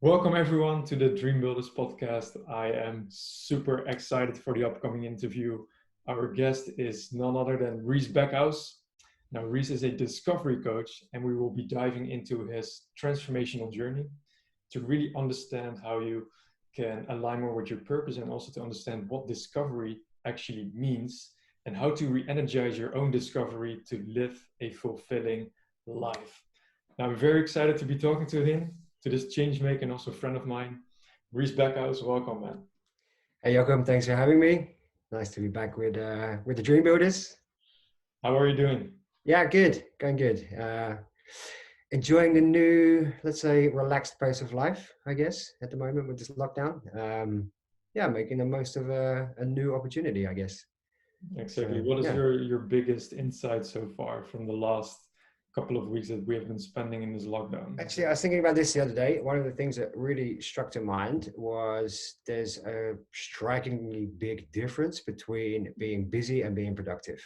Welcome everyone to the Dreambuildrs podcast. I am super excited for the upcoming interview. Our guest is none other than Reece Backhouse. Now, Reece is a discovery coach, and we will be diving into his transformational journey to really understand how you can align more with your purpose and also to understand what discovery actually means and how to re-energize your own discovery to live a fulfilling life. Now, I'm very excited to be talking to him, to this change maker and also a friend of mine, Reece Backhouse. Welcome, man. Hey Jochem, thanks for having me. Nice to be back with the Dreambuildrs. How are you doing? Yeah, good, going good. Enjoying the new, let's say, relaxed pace of life, I guess, at the moment with this lockdown. Yeah, making the most of a new opportunity, I guess. Exactly. So What is yeah, your biggest insight so far from the last couple of weeks that we have been spending in this lockdown? actually, I was thinking about this the other day. One of the things that really struck to mind was there's a strikingly big difference between being busy and being productive.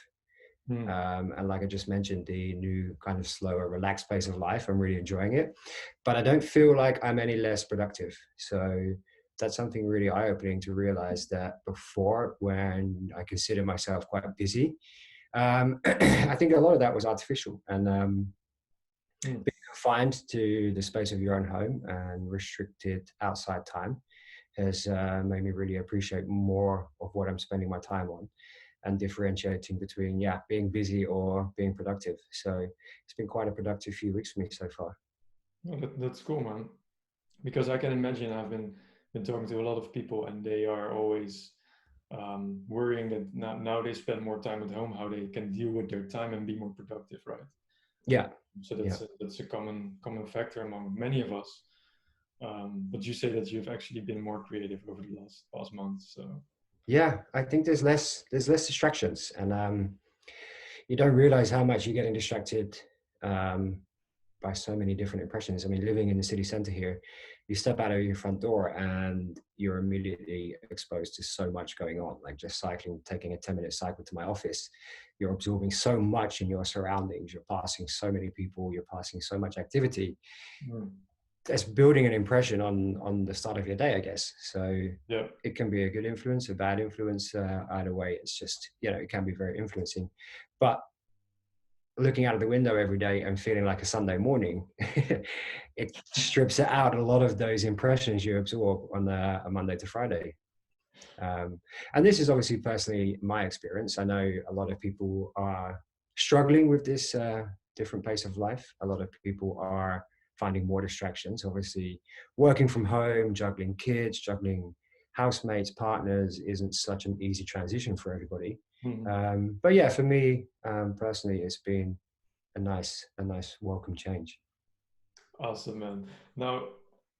Hmm. And like I just mentioned, the new kind of slower, relaxed pace of life, I'm really enjoying it. But I don't feel like I'm any less productive. So that's something really eye-opening to realize that before, when I consider myself quite busy, I think a lot of that was artificial and Hmm. being confined to the space of your own home and restricted outside time has made me really appreciate more of what I'm spending my time on and differentiating between being busy or being productive. So it's been quite a productive few weeks for me so far. Well, that's cool, man. Because I can imagine I've been talking to a lot of people and they are always worrying that now they spend more time at home, how they can deal with their time and be more productive, right? Yeah, So yeah, that's a common factor among many of us. But you say that you've actually been more creative over the last past month. So yeah. I think there's less distractions, and you don't realize how much you're getting distracted um, by so many different impressions. I mean, living in the city center here, you step out of your front door and you're immediately exposed to so much going on. Like just cycling, taking a 10-minute cycle to my office, you're absorbing so much in your surroundings. You're passing so many people. You're passing so much activity. mm, That's building an impression on the start of your day, I guess. So yeah, it can be a good influence, a bad influence. Either way, it's just it can be very influencing. But looking out of the window every day and feeling like a Sunday morning, it strips out a lot of those impressions you absorb on a Monday to Friday. And this is obviously personally my experience. I know a lot of people are struggling with this different pace of life. A lot of people are finding more distractions. Obviously, working from home, juggling kids, juggling housemates, partners isn't such an easy transition for everybody. mhm. But yeah, for me personally, it's been a nice welcome change. Awesome, man. Now,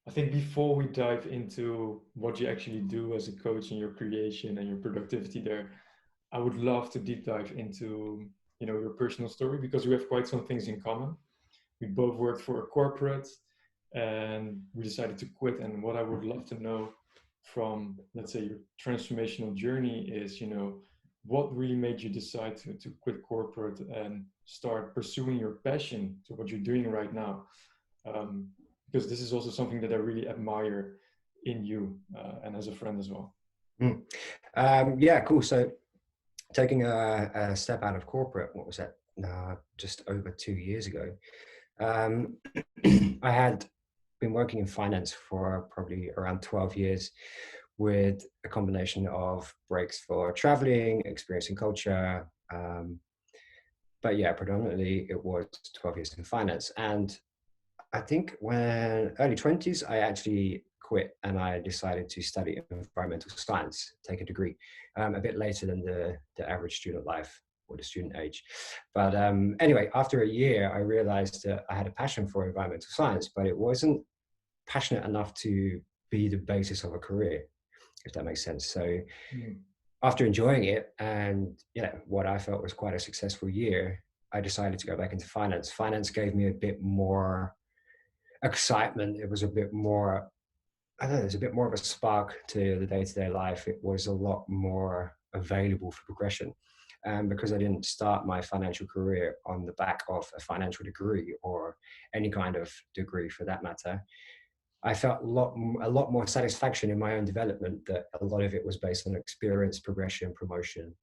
I think before we dive into what you actually do as a coach in your creation and your productivity there, I would love to deep dive into your personal story because we have quite some things in common. We both worked for a corporate and we decided to quit. And what I would love to know from, let's say, your transformational journey is, what really made you decide to quit corporate and start pursuing your passion to what you're doing right now? Um, because this is also something that I really admire in you and as a friend as well. Mm. Yeah, cool. So taking a step out of corporate, what was that? Just over 2 years ago. Um, I had been working in finance for probably around 12 years with a combination of breaks for traveling, experiencing culture. But yeah, predominantly it was 12 years in finance. And I think when early 20s, I actually quit and I decided to study environmental science, take a degree, a bit later than the average student life or the student age. But anyway, after a year, I realized that I had a passion for environmental science, but it wasn't passionate enough to be the basis of a career, if that makes sense. So Mm. after enjoying it and what I felt was quite a successful year, I decided to go back into finance. Finance gave me a bit more excitement. It was a bit more, I don't know, there's a bit more of a spark to the day-to-day life. It was a lot more available for progression. And because I didn't start my financial career on the back of a financial degree or any kind of degree for that matter, I felt a lot more satisfaction in my own development, that a lot of it was based on experience, progression, promotion.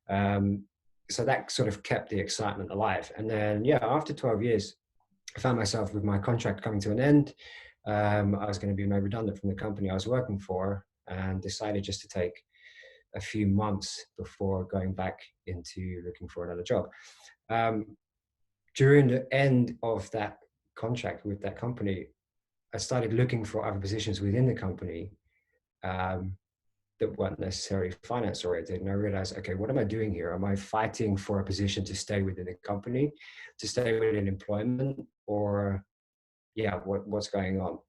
Um, so that sort of kept the excitement alive. And then, yeah, after 12 years, I found myself with my contract coming to an end. I was going to be made redundant from the company I was working for, and decided just to take a few months before going back into looking for another job. Um, During the end of that contract with that company, I started looking for other positions within the company, um, that weren't necessarily finance oriented. And I realized, okay, what am I doing here? Am I fighting for a position to stay within the company, to stay within employment, or yeah, what's going on?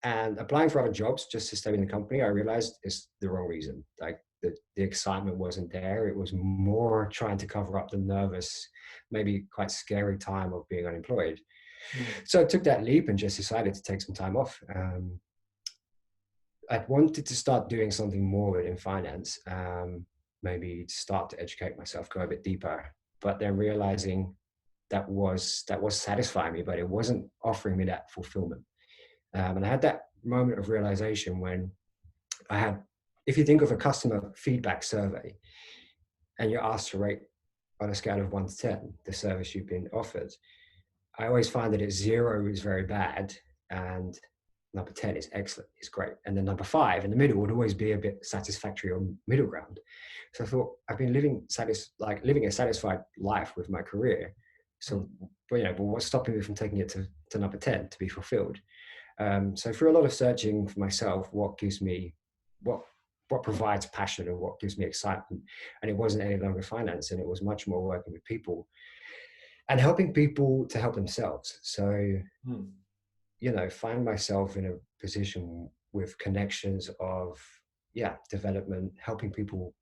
And applying for other jobs just to stay in the company, I realized is the wrong reason. Like the excitement wasn't there. It was more trying to cover up the nervous, maybe quite scary time of being unemployed. Mm. So I took that leap and just decided to take some time off. I wanted to start doing something more within finance, maybe start to educate myself, go a bit deeper, but then realizing that was satisfying me, but it wasn't offering me that fulfillment. And I had that moment of realization when I had, if you think of a customer feedback survey and you're asked to rate on a scale of 1 to 10 the service you've been offered, I always find that it's 0 is very bad and number 10 is excellent, is great. And then number 5 in the middle would always be a bit satisfactory or middle ground. So I thought I've been living a satisfied life with my career. So, but what's stopping me from taking it to number 10 to be fulfilled? So through a lot of searching for myself, what gives me, what provides passion and what gives me excitement. And it wasn't any longer finance, and it was much more working with people and helping people to help themselves. So, find myself in a position with connections of, development, helping people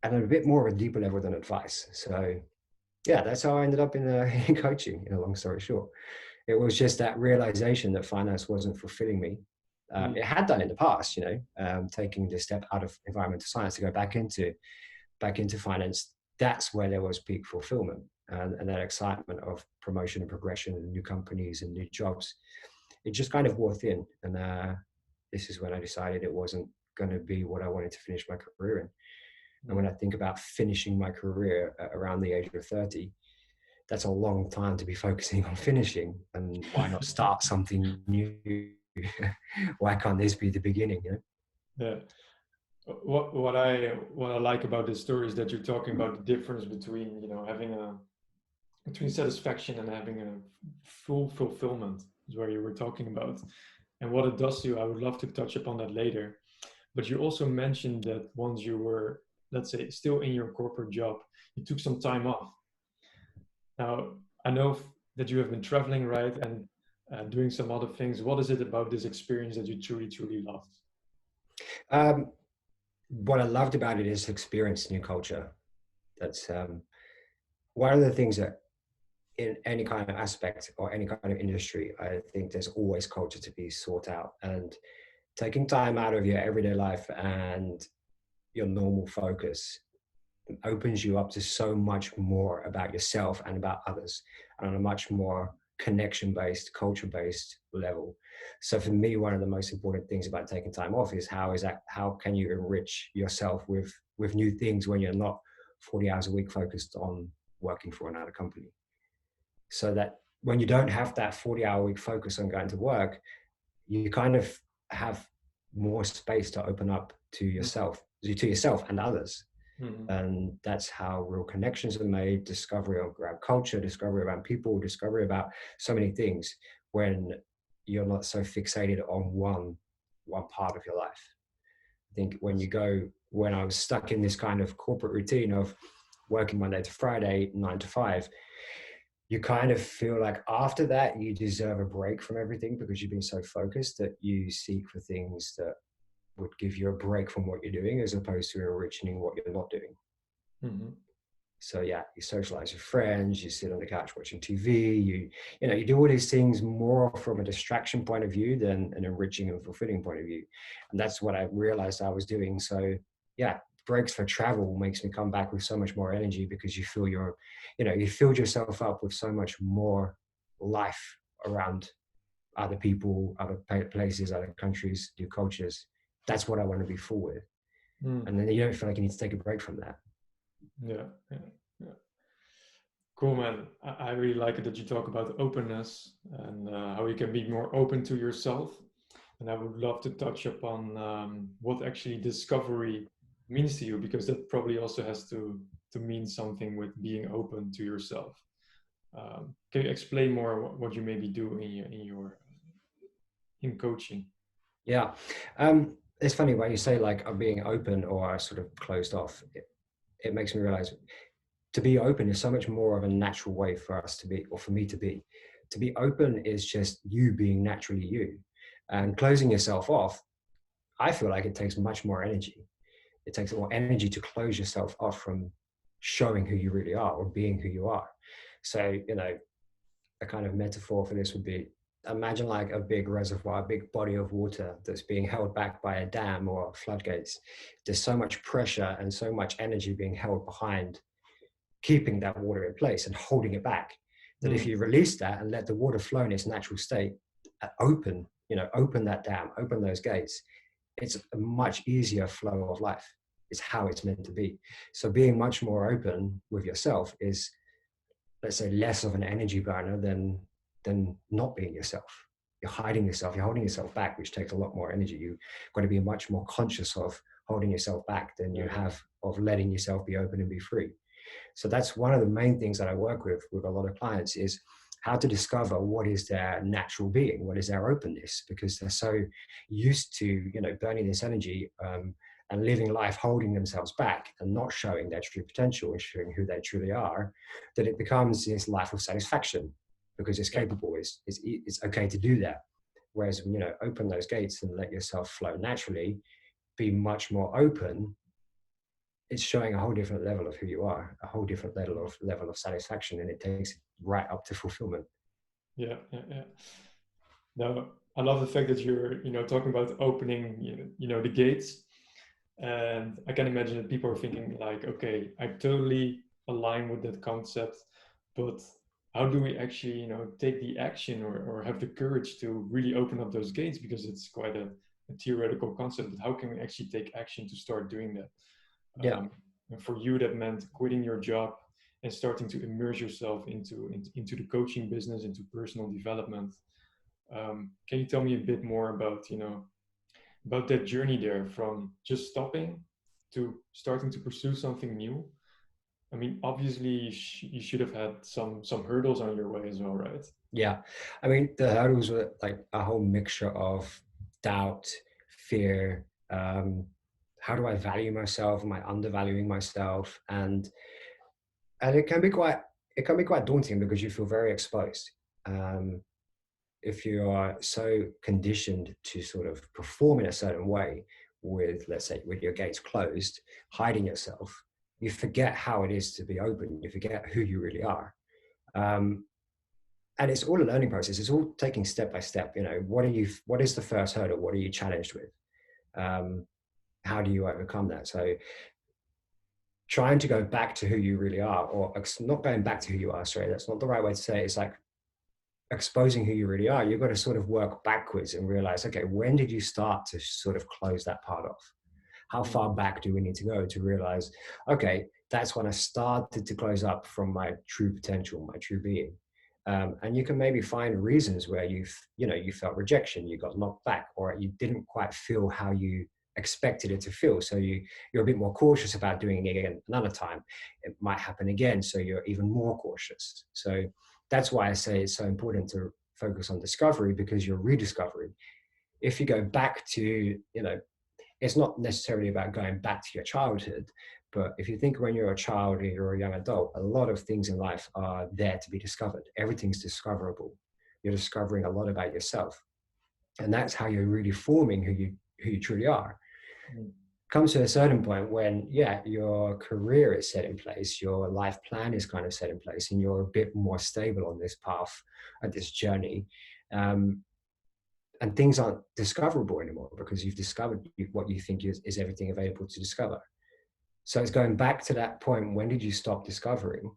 at a bit more of a deeper level than advice. So, yeah, that's how I ended up in coaching, in a long story short. It was just that realization that finance wasn't fulfilling me. It had done in the past, taking the step out of environmental science to go back into finance. That's where there was peak fulfillment, and that excitement of promotion and progression and new companies and new jobs. It just kind of wore thin. And this is when I decided it wasn't going to be what I wanted to finish my career in. And when I think about finishing my career at around the age of 30, that's a long time to be focusing on finishing. And why not start something new? Why can't this be the beginning? Yeah. What I like about this story is that you're talking about the difference between having between satisfaction and having a full fulfillment is where you were talking about, and what it does to you. I would love to touch upon that later. But you also mentioned that once you were, let's say, still in your corporate job, you took some time off. Now, I know that you have been traveling, right, and doing some other things. What is it about this experience that you truly, truly loved? What I loved about it is experience new culture. That's one of the things that in any kind of aspect or any kind of industry, I think there's always culture to be sought out. And taking time out of your everyday life and your normal focus opens you up to so much more about yourself and about others, and on a much more connection-based, culture-based level. So for me, one of the most important things about taking time off is how can you enrich yourself with new things when you're not 40 hours a week focused on working for another company. So that when you don't have that 40-hour week focus on going to work, you kind of have more space to open up to yourself and others. Mm-hmm. And that's how real connections are made, discovery around culture, discovery around people, discovery about so many things, when you're not so fixated on one part of your life. I think when I was stuck in this kind of corporate routine of working Monday to Friday, 9 to 5, you kind of feel like after that you deserve a break from everything, because you've been so focused that you seek for things that would give you a break from what you're doing, as opposed to enriching what you're not doing. Mm-hmm. So yeah, you socialize with friends, you sit on the couch watching TV, you do all these things more from a distraction point of view than an enriching and fulfilling point of view. And that's what I realized I was doing. So yeah, breaks for travel makes me come back with so much more energy, because you feel you filled yourself up with so much more life around other people, other places, other countries, new cultures. That's what I want to be full with. And then you don't feel like you need to take a break from that. Yeah, yeah, yeah. Cool, man. I really like it that you talk about openness and how you can be more open to yourself. And I would love to touch upon what actually discovery means to you, because that probably also has to mean something with being open to yourself. Can you explain more what you maybe do in coaching? Yeah. It's funny when you say like I'm being open or sort of closed off. It makes me realize to be open is so much more of a natural way for us to be, or for me to be. To be open is just you being naturally you. And closing yourself off, I feel like it takes much more energy. It takes more energy to close yourself off from showing who you really are or being who you are. So, you know, a kind of metaphor for this would be, imagine like a big reservoir, a big body of water that's being held back by a dam or floodgates. There's so much pressure and so much energy being held behind keeping that water in place and holding it back, that if you release that and let the water flow in its natural state, open that dam, open those gates, it's a much easier flow of life. It's how it's meant to be. So being much more open with yourself is, let's say, less of an energy burner than not being yourself. You're hiding yourself, you're holding yourself back, which takes a lot more energy. You've got to be much more conscious of holding yourself back than you have of letting yourself be open and be free. So that's one of the main things that I work with a lot of clients, is how to discover what is their natural being, what is their openness, because they're so used to, you know, burning this energy and living life holding themselves back and not showing their true potential and showing who they truly are, that it becomes this life of satisfaction because it's capable, it's okay to do that. Whereas, you know, open those gates and let yourself flow naturally, be much more open, it's showing a whole different level of who you are, a whole different level of satisfaction, and it takes it right up to fulfillment. Yeah, yeah, yeah. Now, I love the fact that you're, talking about opening, the gates. And I can imagine that people are thinking like, okay, I totally align with that concept, but how do we actually, take the action or have the courage to really open up those gates? Because it's quite a theoretical concept, but how can we actually take action to start doing that? Yeah. And for you, that meant quitting your job and starting to immerse yourself into the coaching business, into personal development. Can you tell me a bit more about that journey there, from just stopping to starting to pursue something new? I mean, obviously, you should have had some hurdles on your way as well, right? Yeah. I mean, the hurdles were like a whole mixture of doubt, fear. How do I value myself? Am I undervaluing myself? And it can be quite daunting because you feel very exposed. If you are so conditioned to sort of perform in a certain way with, let's say, with your gates closed, hiding yourself, you forget how it is to be open. You forget who you really are. And it's all a learning process. It's all taking step by step. You know, what is the first hurdle? What are you challenged with? How do you overcome that? So trying to go back to who you really are, or not going back to who you are, sorry, that's not the right way to say it. It's like exposing who you really are. You've got to sort of work backwards and realize, okay, when did you start to sort of close that part off? How far back do we need to go to realize, okay, that's when I started to close up from my true potential, my true being. And you can maybe find reasons where you felt rejection, you got knocked back, or you didn't quite feel how you expected it to feel. So you're a bit more cautious about doing it again another time. It might happen again, so you're even more cautious. So that's why I say it's so important to focus on discovery, because you're rediscovering. If you go back to, it's not necessarily about going back to your childhood, but if you think when you're a child or you're a young adult, a lot of things in life are there to be discovered. Everything's discoverable. You're discovering a lot about yourself. And that's how you're really forming who you truly are. Comes to a certain point when, your career is set in place, your life plan is kind of set in place, and you're a bit more stable on this path, at this journey. And things aren't discoverable anymore because you've discovered what you think is everything available to discover. So it's going back to that point. When did you stop discovering?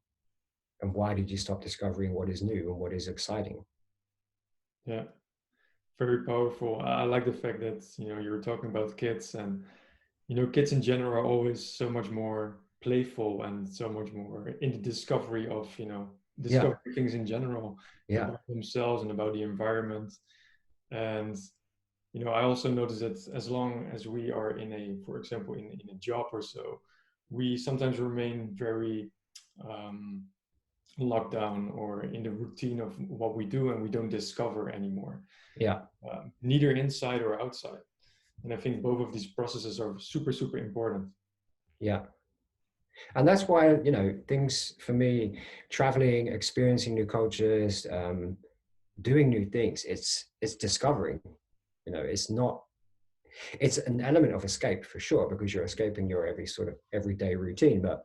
And why did you stop discovering what is new and what is exciting? Yeah. Very powerful. I like the fact that, you were talking about kids, and, kids in general are always so much more playful and so much more in the discovery of, Yeah, discovery things in general yeah, about themselves and about the environment. And, I also notice that as long as we are for example, in a job or so, we sometimes remain very um, locked down or in the routine of what we do, and we don't discover anymore, yeah, neither inside or outside. And I think both of these processes are super, super important. yeah. And that's why, things for me, traveling, experiencing new cultures, doing new things, it's discovering. It's not, it's an element of escape for sure, because you're escaping your every sort of everyday routine. But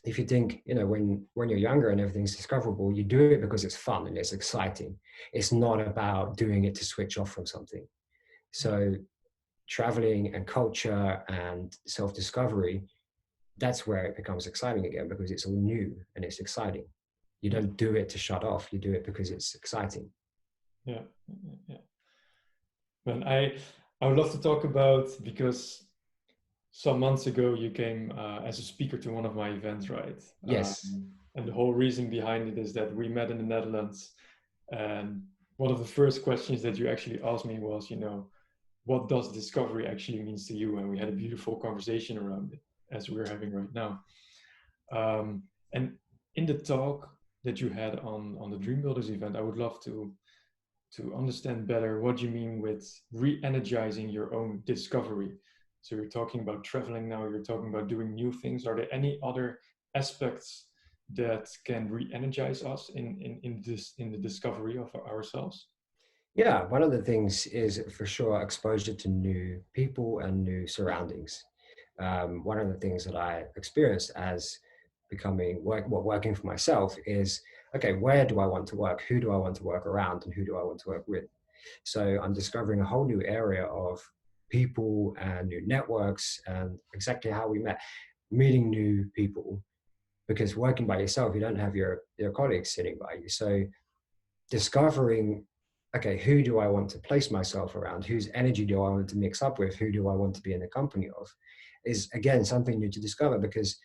if you think, when you're younger and everything's discoverable, you do it because it's fun and it's exciting. It's not about doing it to switch off from something. So traveling and culture and self-discovery, that's where it becomes exciting again, because it's all new and it's exciting. You Yeah, don't do it to shut off, you do it because it's exciting. yeah, yeah, yeah. And I would love to talk about, because some months ago you came as a speaker to one of my events, right? Yes. And the whole reason behind it is that we met in the Netherlands, and one of the first questions that you actually asked me was, what does discovery actually means to you? And we had a beautiful conversation around it, as we're having right now. And in the talk that you had on the Dreambuildrs event, I would love to understand better what you mean with re-energizing your own discovery. So you're talking about traveling now, you're talking about doing new things. Are there any other aspects that can re-energize us in the discovery of ourselves? Yeah, one of the things is for sure exposure to new people and new surroundings. One of the things that I experienced as working for myself is, okay, where do I want to work? Who do I want to work around, and who do I want to work with? So I'm discovering a whole new area of people and new networks, and exactly how we met, meeting new people, because working by yourself, you don't have your colleagues sitting by you. So discovering, okay, who do I want to place myself around? Whose energy do I want to mix up with? Who do I want to be in the company of? Is again something new to discover, because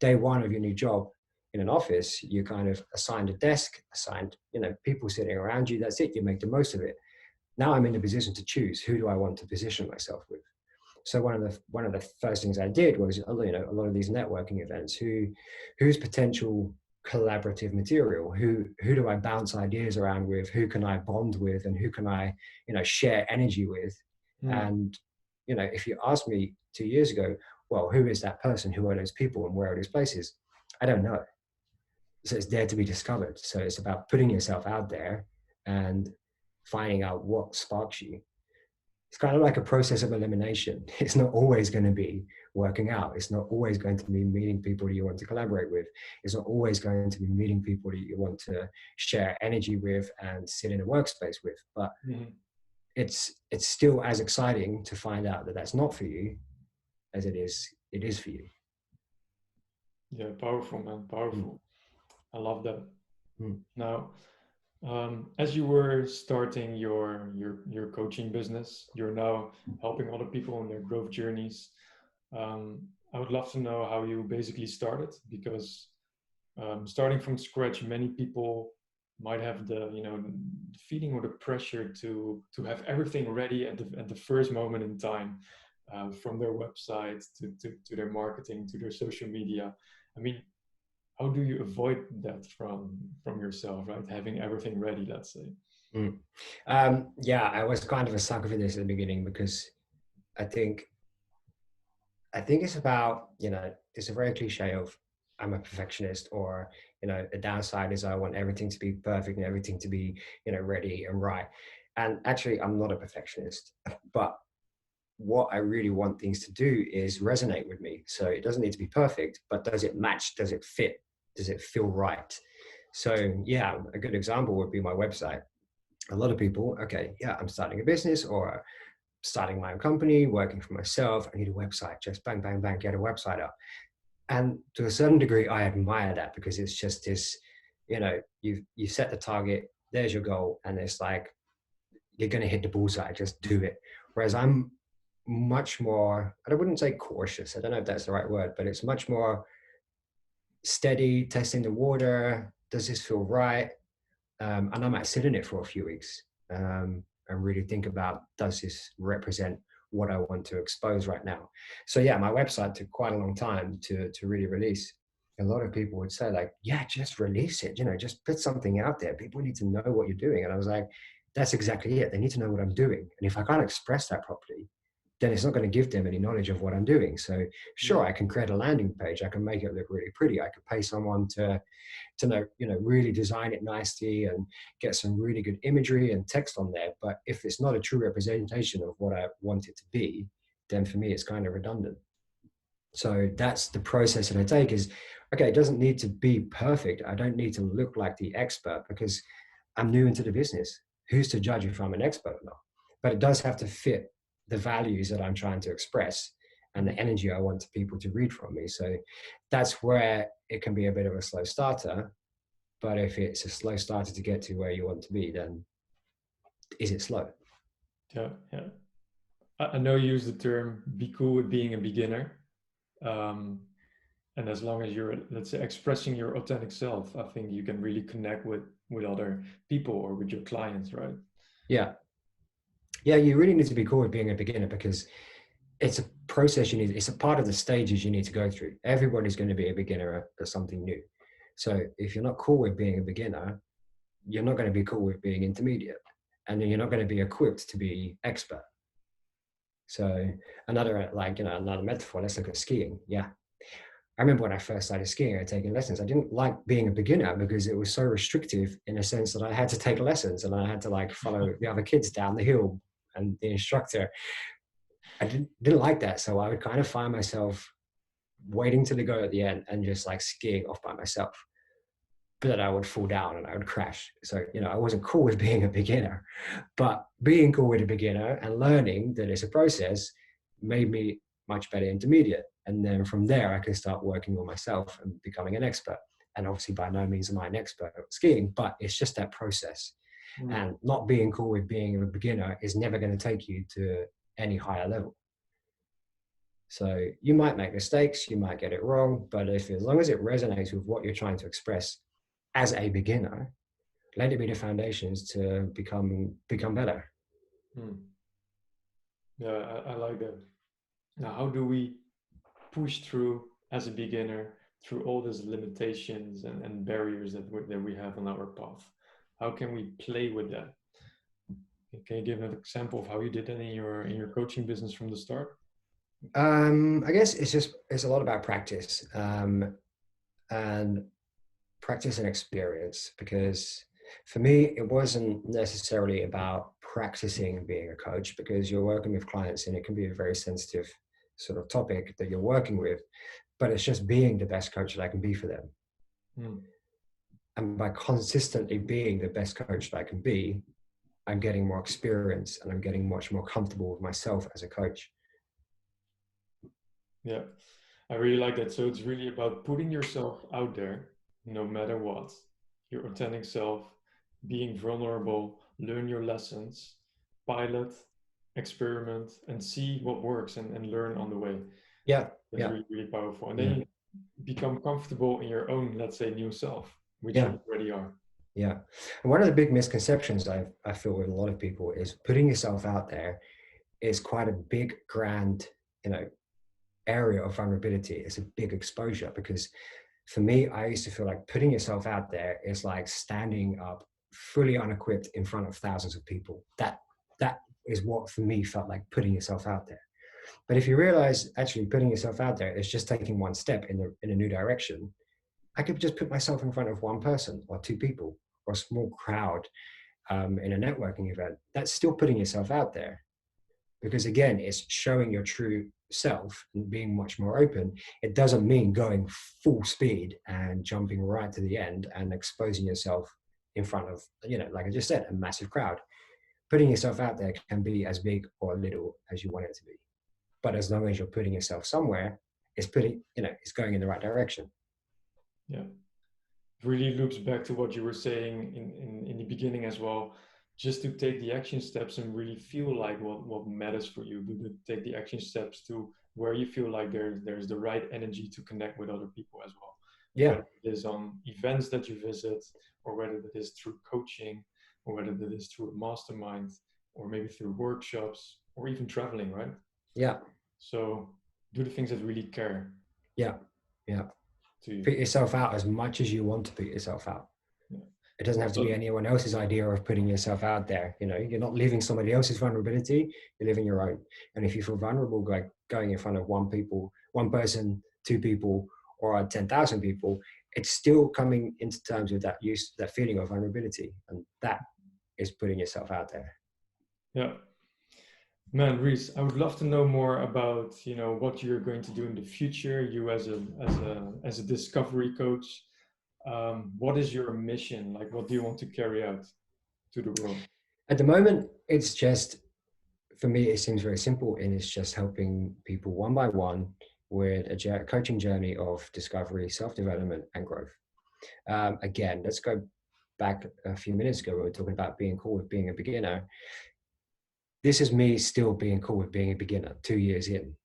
day one of your new job in an office, you kind of assigned a desk, assigned, people sitting around you. That's it. You make the most of it. Now I'm in a position to choose, who do I want to position myself with. So one of the first things I did was, a lot of these networking events, who's potential collaborative material, who do I bounce ideas around with, who can I bond with, and who can I share energy with. Hmm. And if you asked me 2 years ago, well, who is that person, who are those people, and where are those places, I don't know. So it's there to be discovered. So it's about putting yourself out there and finding out what sparks you. It's kind of like a process of elimination. It's not always going to be working out. It's not always going to be meeting people that you want to collaborate with. It's not always going to be meeting people that you want to share energy with and sit in a workspace with. But Mhm. it's still as exciting to find out that that's not for you as it is for you. Yeah, powerful, man, Mm. powerful. I love that. Mm. Now, as you were starting your coaching business, you're now helping other people in their growth journeys. I would love to know how you basically started, because starting from scratch, many people might have the feeling or the pressure to have everything ready at the first moment in time, from their website to their marketing to their social media. I mean, how do you avoid that from yourself, right? Having everything ready, let's say. Mm. Yeah, I was kind of a sucker for this at the beginning, because I think it's about, it's a very cliche of, I'm a perfectionist, or, the downside is I want everything to be perfect and everything to be, ready and right. And actually, I'm not a perfectionist, but what I really want things to do is resonate with me. So it doesn't need to be perfect, but does it match? Does it fit? Does it feel right? So yeah, a good example would be my website. A lot of people, okay, yeah, I'm starting a business, or starting my own company, working for myself. I need a website. Just bang, bang, bang, get a website up. And to a certain degree, I admire that, because it's just this, you set the target, there's your goal, and it's like, you're going to hit the bullseye, just do it. Whereas I'm much more, I wouldn't say cautious, I don't know if that's the right word, but it's much more steady, testing the water. Does this feel right? And I might sit in it for a few weeks and really think about, does this represent what I want to expose right now? So yeah, my website took quite a long time to really release. A lot of people would say like, yeah, just release it, just put something out there. People need to know what you're doing. And I was like, that's exactly it. They need to know what I'm doing. And if I can't express that properly, then it's not going to give them any knowledge of what I'm doing. So sure, I can create a landing page. I can make it look really pretty. I could pay someone to know, really design it nicely and get some really good imagery and text on there. But if it's not a true representation of what I want it to be, then for me, it's kind of redundant. So that's the process that I take is, okay, it doesn't need to be perfect. I don't need to look like the expert because I'm new into the business. Who's to judge if I'm an expert or not? But it does have to fit the values that I'm trying to express and the energy I want people to read from me. So that's where it can be a bit of a slow starter. But if it's a slow starter to get to where you want to be, then is it slow? Yeah, yeah. I know you use the term "be cool with being a beginner," and as long as you're, let's say, expressing your authentic self, I think you can really connect with other people or with your clients, right? Yeah. Yeah, you really need to be cool with being a beginner because it's a process it's a part of the stages you need to go through. Everybody's going to be a beginner at something new. So if you're not cool with being a beginner, you're not going to be cool with being intermediate. And then you're not going to be equipped to be expert. So another, another metaphor, let's look at skiing. Yeah. I remember when I first started skiing and taking lessons, I didn't like being a beginner because it was so restrictive in a sense that I had to take lessons and I had to follow the other kids down the hill and the instructor. I didn't like that. So I would kind of find myself waiting till the go at the end and just skiing off by myself. But then I would fall down and I would crash. So, I wasn't cool with being a beginner, but being cool with a beginner and learning that it's a process made me much better intermediate. And then from there, I can start working on myself and becoming an expert. And obviously by no means am I an expert at skiing, but it's just that process. And not being cool with being a beginner is never going to take you to any higher level. So you might make mistakes, you might get it wrong, but as long as it resonates with what you're trying to express as a beginner, let it be the foundations to become better. Yeah, I like that. Now, how do we push through as a beginner through all these limitations and barriers that we have on our path? How can we play with that? Can you give an example of how you did that in your coaching business from the start? I guess it's a lot about practice and practice and experience, because for me, it wasn't necessarily about practicing being a coach, because you're working with clients and it can be a very sensitive sort of topic that you're working with, but it's just being the best coach that I can be for them. And by consistently being the best coach that I can be, I'm getting more experience and I'm getting much more comfortable with myself as a coach. Yeah, I really like that. So it's really about putting yourself out there, no matter what, your authentic self, being vulnerable, learn your lessons, pilot, experiment, and see what works and learn on the way. Yeah. That's really, really powerful. And then Yeah. you become comfortable in your own, let's say, new self, which Yeah. you already are. Yeah. And one of the big misconceptions I feel with a lot of people is putting yourself out there is quite a big, grand, area of vulnerability. It's a big exposure, because for me, I used to feel like putting yourself out there is like standing up fully unequipped in front of thousands of people. That is what for me felt like putting yourself out there. But if you realize actually putting yourself out there is just taking one step in a new direction, I could just put myself in front of one person or two people or a small crowd in a networking event. That's still putting yourself out there, because again, it's showing your true self and being much more open. It doesn't mean going full speed and jumping right to the end and exposing yourself in front of, like I just said, a massive crowd. Putting yourself out there can be as big or little as you want it to be. But as long as you're putting yourself somewhere, it's it's going in the right direction. Yeah. Really loops back to what you were saying in the beginning as well. just to take the action steps and really feel like what matters for you, to take the action steps to where you feel like there's the right energy to connect with other people as well. Yeah. Whether it is on events that you visit, or whether it is through coaching, or whether it is through a mastermind, or maybe through workshops, or even traveling, right? Yeah. So do the things that really care Yeah. Yeah. to you. Put yourself out as much as you want to put yourself out. Yeah. It doesn't have to be anyone else's idea of putting yourself out there. You know, you're not living somebody else's vulnerability, you're living your own. And if you feel vulnerable, like going in front of one person, two people, or 10,000 people, it's still coming into terms with that feeling of vulnerability. And that is putting yourself out there. Yeah. Man, Reece, I would love to know more about, what you're going to do in the future. You as a discovery coach, what is your mission? Like, what do you want to carry out to the world? At the moment, it's just, for me, it seems very simple, and it's just helping people one by one with a coaching journey of discovery, self-development, and growth. Again, let's go back a few minutes ago. We were talking about being cool with being a beginner. This is me still being cool with being a beginner 2 years in.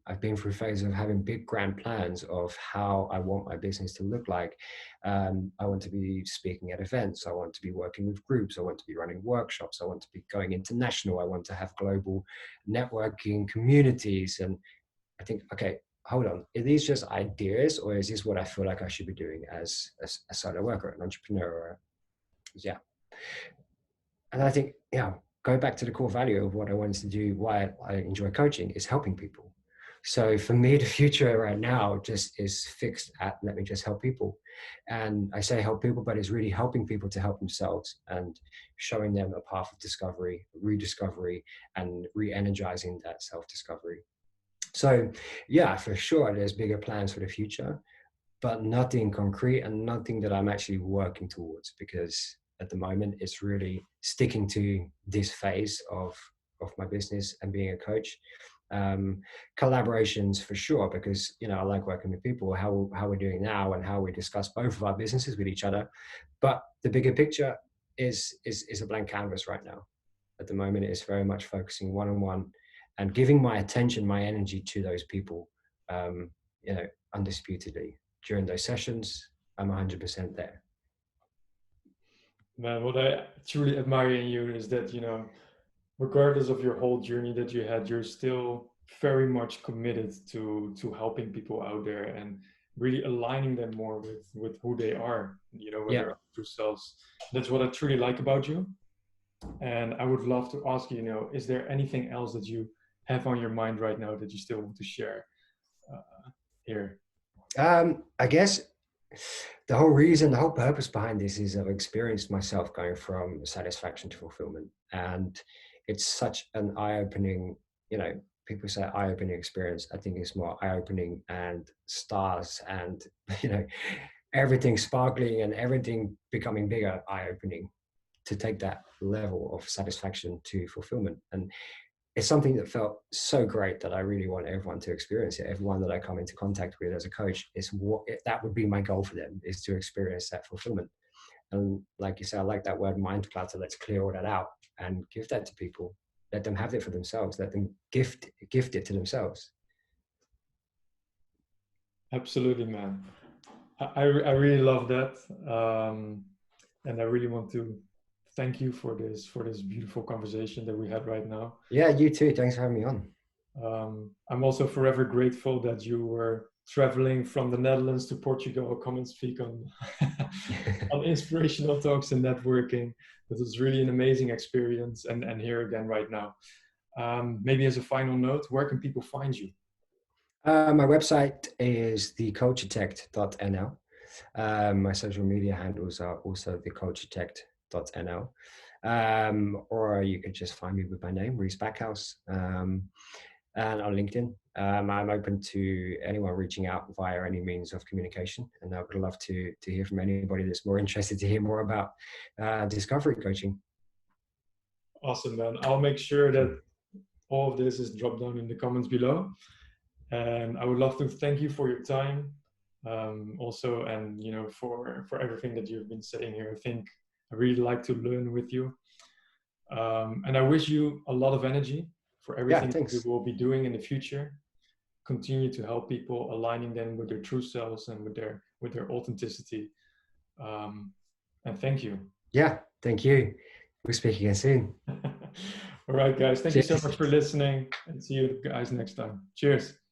I've been through phases of having big grand plans of how I want my business to look like. I want to be speaking at events. I want to be working with groups. I want to be running workshops. I want to be going international. I want to have global networking communities. And I think, okay, hold on. Are these just ideas, or is this what I feel like I should be doing as a solo worker, an entrepreneur? Yeah. And I think, go back to the core value of what I wanted to do, why I enjoy coaching, is helping people. So for me, the future right now just is fixed at, let me just help people. And I say help people, but it's really helping people to help themselves and showing them a path of discovery, rediscovery, and re-energizing that self-discovery. So yeah, for sure, there's bigger plans for the future, but nothing concrete and nothing that I'm actually working towards, because at the moment it's really sticking to this phase of my business and being a coach. Collaborations for sure, because I like working with people, how we're doing now and how we discuss both of our businesses with each other. But the bigger picture is a blank canvas right now. At the moment, it's very much focusing one-on-one and giving my attention, my energy to those people, undisputedly. During those sessions, I'm 100% there. Man, what I truly admire in you is that, regardless of your whole journey that you had, you're still very much committed to helping people out there and really aligning them more with who they are, with their true selves. That's what I truly like about you. And I would love to ask you, is there anything else that you have on your mind right now that you still want to share here? I guess the whole purpose behind this is I've experienced myself going from satisfaction to fulfillment. And it's such an eye-opening, people say eye-opening experience. I think it's more eye-opening and stars and, everything sparkling and everything becoming bigger, eye-opening, to take that level of satisfaction to fulfillment. And it's something that felt so great that I really want everyone to experience it. Everyone that I come into contact with as a coach, that would be my goal for them, is to experience that fulfillment. And like you say, I like that word mind clutter. Let's clear all that out and give that to people. Let them have it for themselves. Let them gift it to themselves. Absolutely, man. I really love that. And I really want to thank you for this beautiful conversation that we had right now. Yeah, you too. Thanks for having me on. I'm also forever grateful that you were traveling from the Netherlands to Portugal, come and speak on on inspirational talks and networking. It was really an amazing experience, and here again right now. Maybe as a final note, where can people find you? My website is theculturetect.nl. My social media handles are also theculturetect.nl. Or you can just find me with my name, Reece Backhouse, and on LinkedIn. I'm open to anyone reaching out via any means of communication, and I would love to hear from anybody that's more interested to hear more about discovery coaching. Awesome, man. I'll make sure that all of this is dropped down in the comments below. And I would love to thank you for your time, also, and for everything that you've been saying here. I think I really like to learn with you. And I wish you a lot of energy for Yeah, everything that you thanks. will be doing in the future. Continue to help people, aligning them with their true selves and with their authenticity. And thank you. Yeah, thank you. We'll speak again soon. All right, guys. Thank you so Cheers. much for listening, and see you guys next time. Cheers.